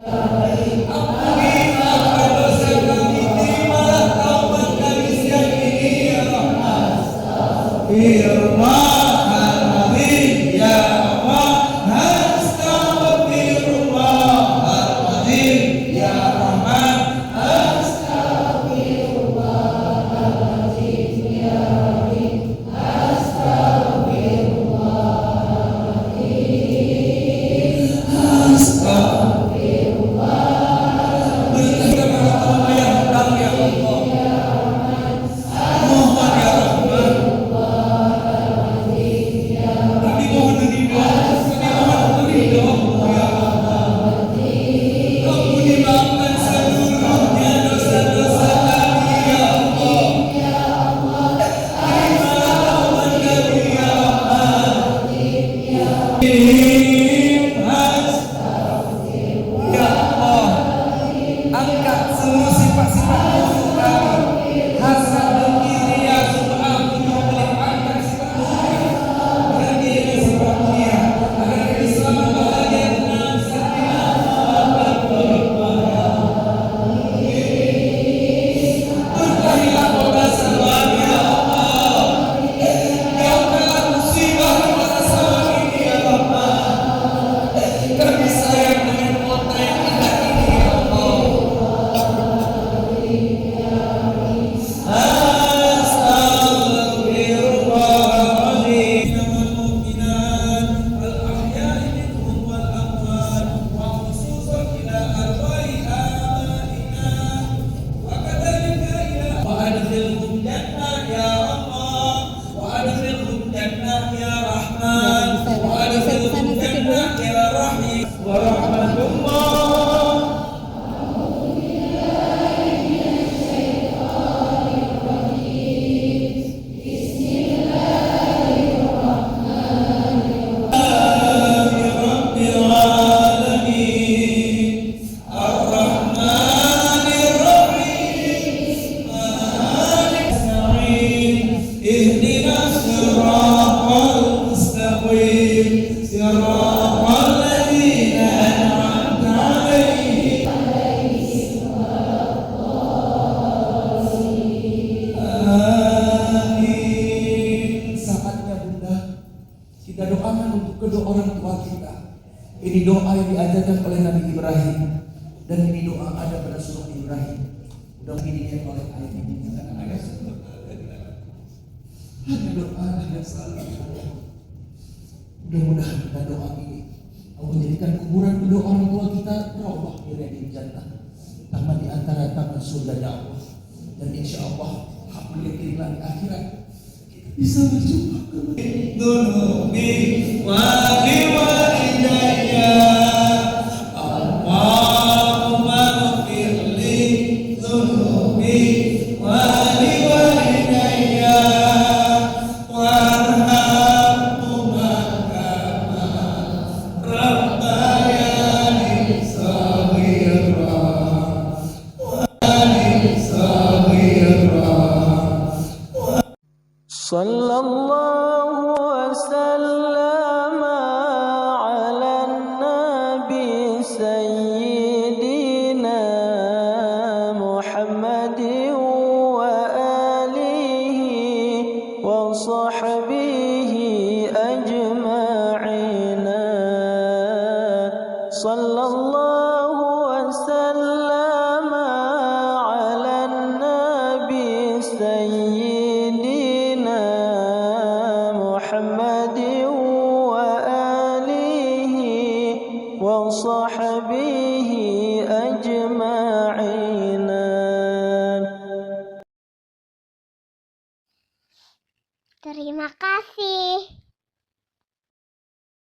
Ampuni apa dosa kami, terimalah taubat kami siang ini ya Rahman. Astaghfirullahaladzim ya Allah. Astaghfirullahaladzim ya Rahman. Astaghfirullahaladzim ya Rahim. Astaghfirullahaladzim. Astaghfirullah. Berikan kepada Allah yang hutang ya Allah. Mohon ya Rahman. Kami mohon ridho, kami mohon ridho ya Allah. Ampuni maafkan seluruhnya dosa-dosa kami ya Allah. Terimalah taubat kami ya Rahman. Ya Allah, angkat semua sifat-sifat buruk kami. Hasad, dengki, ria, sum'ah, boleh angkat sifat buruk kami dengan sifat mulia. Agar kami selamat bahagia tenang setia. Berkahilah kota salam ya Allah. Jauhkanlah musibah di kota salam ini ya Rahman. Kami sayang dengan kota yang indah ini ya Allah. Astaghfirullahaladzim. Mu'minat al-ahya'i minhum wal amwat wa khususan ila arwahi abaina wa kadzalika ila wa adkhilhum jannah ya Allah wa adkhilhum jannah ya Rahman wa adkhilhum jannah ya Rahim wa rahmatullah. Rabbil alamin ar-rahmanir rahim malik nasta'in ihdinas siratal mustaqim siratal ladzina an'amta 'alaihim. Amin. Saatnya Bunda kita doakan untuk kedua orang tua kita. Ini doa yang diajarkan oleh Nabi Ibrahim dan ini doa ada pada surah Ibrahim. Mudah dilihat oleh ayat ini karena ada doa yang selalu kita doa. Mudah-mudahan kita doa ini Allah menjadikan kuburan kedua orang tua kita rawah di jannah, taman di antara taman surga Allah. Dan insya Allah hakul yakin di akhirat bisa berjumpa kembali. Dunubi wali walidayya Allahumma ghfirli dunubi wali walidayya warhamhuma kama rabbayani shaghira wali shaghira. Sallallahu wasallam ala nabi sayyidina Muhammadin wa alihi wa sahbihi ajma'ina. Sallallahu wasallam ala nabi sayyidina Muhammad wa alihi wa sahbihi ajma'ina. Terima kasih.